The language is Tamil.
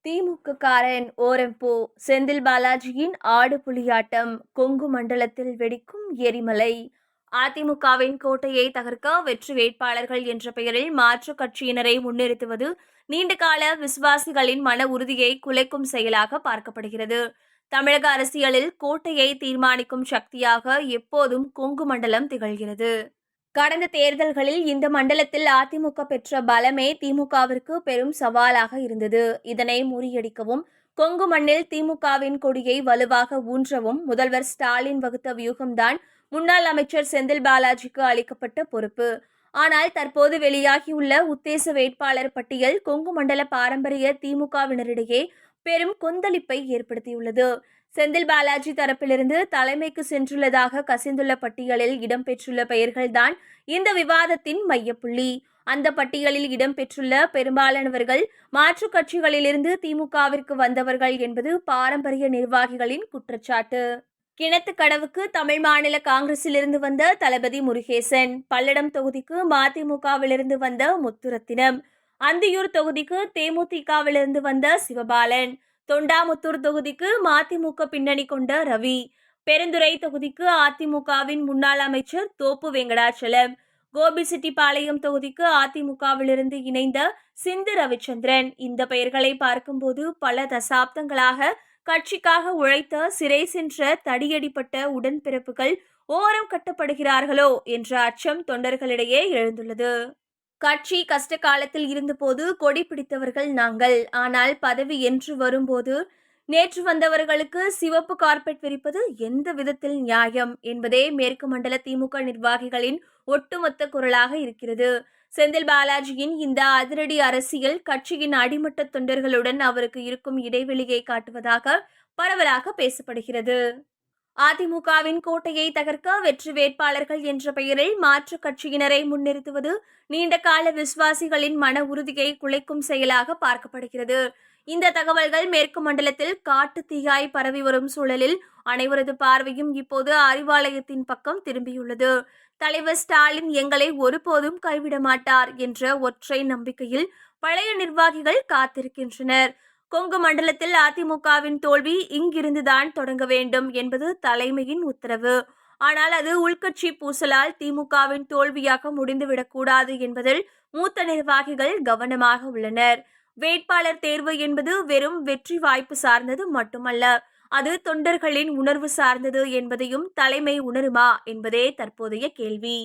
திமுககாரன் ஓரம்போ செந்தில் பாலாஜியின் ஆடு புலியாட்டம் கொங்கு மண்டலத்தில் வெடிக்கும் எரிமலை. அதிமுகவின் கோட்டையை தகர்க்க வெற்றி வேட்பாளர்கள் என்ற பெயரில் மாற்றுக் கட்சியினரை முன்னிறுத்துவது நீண்டகால விசுவாசிகளின் மன உறுதியை குலைக்கும் செயலாக பார்க்கப்படுகிறது. தமிழக அரசியலில் கோட்டையை தீர்மானிக்கும் சக்தியாக எப்போதும் கொங்கு மண்டலம் திகழ்கிறது. கடந்த தேர்தல்களில் இந்த மண்டலத்தில் அதிமுக பெற்ற பலமே திமுகவிற்கு பெரும் சவாலாக இருந்தது. இதனை முறியடிக்கவும் கொங்கு மண்ணில் திமுகவின் கொடியை வலுவாக ஊன்றவும் முதல்வர் ஸ்டாலின் வகுத்த வியூகம்தான் முன்னாள் அமைச்சர் செந்தில் பாலாஜிக்கு அளிக்கப்பட்ட பொறுப்பு. ஆனால் தற்போது வெளியாகியுள்ள உத்தேச வேட்பாளர் பட்டியல் கொங்கு மண்டல பாரம்பரிய திமுகவினரிடையே பெரும் கொந்தளிப்பை ஏற்படுத்தியுள்ளது. செந்தில் பாலாஜி தரப்பிலிருந்து தலைமைக்கு சென்றுள்ளதாக கசிந்துள்ள பட்டியலில் இடம்பெற்றுள்ள பெயர்கள்தான் இந்த விவாதத்தின் மையப்புள்ளி. அந்த பட்டியலில் இடம்பெற்றுள்ள பெரும்பாலானவர்கள் மாற்றுக் கட்சிகளிலிருந்து திமுகவிற்கு வந்தவர்கள் என்பது பாரம்பரிய நிர்வாகிகளின் குற்றச்சாட்டு. கிணத்துக்கடவுக்கு தமிழ் மாநில காங்கிரசிலிருந்து வந்த தளபதி முருகேசன், பல்லடம் தொகுதிக்கு மதிமுகவிலிருந்து வந்த முத்துரத்தினம், அந்தியூர் தொகுதிக்கு தேமுதிகவிலிருந்து வந்த சிவபாலன், தொண்டாமுத்தூர் தொகுதிக்கு மதிமுக பின்னணி கொண்ட ரவி, பெருந்துறை தொகுதிக்கு அதிமுகவின் முன்னாள் அமைச்சர் தோப்பு வெங்கடாச்சலம், கோபிசெட்டிப்பாளையம் தொகுதிக்கு அதிமுகவிலிருந்து இணைந்த சிந்து ரவிச்சந்திரன். இந்த பெயர்களை பார்க்கும்போது பல தசாப்தங்களாக கட்சிக்காக உழைத்த சிறை சென்ற தடியடிப்பட்ட உடன்பிறப்புகள் ஓரம் கட்டப்படுகிறார்களோ என்ற அச்சம் தொண்டர்களிடையே எழுந்துள்ளது. கட்சி கஷ்ட காலத்தில் இருந்தபோது கொடி பிடித்தவர்கள் நாங்கள். ஆனால் பதவி என்று வரும்போது நேற்று வந்தவர்களுக்கு சிவப்பு கார்பெட் விரிப்பது எந்த விதத்தில் நியாயம் என்பதே மேற்கு மண்டல திமுக நிர்வாகிகளின் ஒட்டுமொத்த குரலாக இருக்கிறது. செந்தில் பாலாஜியின் இந்த அதிரடி அரசியல் கட்சியின் அடிமட்ட தொண்டர்களுடன் அவருக்கு இருக்கும் இடைவெளியை காட்டுவதாக பரவலாக பேசப்படுகிறது. அதிமுகவின் கோட்டையை தகர்க்க வெற்றி வேட்பாளர்கள் என்ற பெயரில் மாற்றுக் கட்சியினரை முன்னிறுத்துவது நீண்டகால விசுவாசிகளின் மன உறுதியை குலைக்கும் செயலாக பார்க்கப்படுகிறது. இந்த தகவல்கள் மேற்கு மண்டலத்தில் காட்டு தீயாய் பரவி வரும் சூழலில் அனைவரது பார்வையும் இப்போது அறிவாலயத்தின் பக்கம் திரும்பியுள்ளது. தலைவர் ஸ்டாலின் எங்களை ஒருபோதும் கைவிட மாட்டார் என்ற ஒற்றை நம்பிக்கையில் பழைய நிர்வாகிகள் காத்திருக்கின்றனர். கொங்கு மண்டலத்தில் அதிமுகவின் தோல்வி இங்கிருந்துதான் தொடங்க வேண்டும் என்பது தலைமையின் உத்தரவு. ஆனால் அது உள்கட்சி பூசலால் திமுகவின் தோல்வியாக முடிந்துவிடக்கூடாது என்பதில் மூத்த நிர்வாகிகள் கவனமாக உள்ளனர். வேட்பாளர் தேர்வு என்பது வெறும் வெற்றி வாய்ப்பு சார்ந்தது மட்டுமல்ல, அது தொண்டர்களின் உணர்வு சார்ந்தது என்பதையும் தலைமை உணருமா என்பதே தற்போதைய கேள்வி.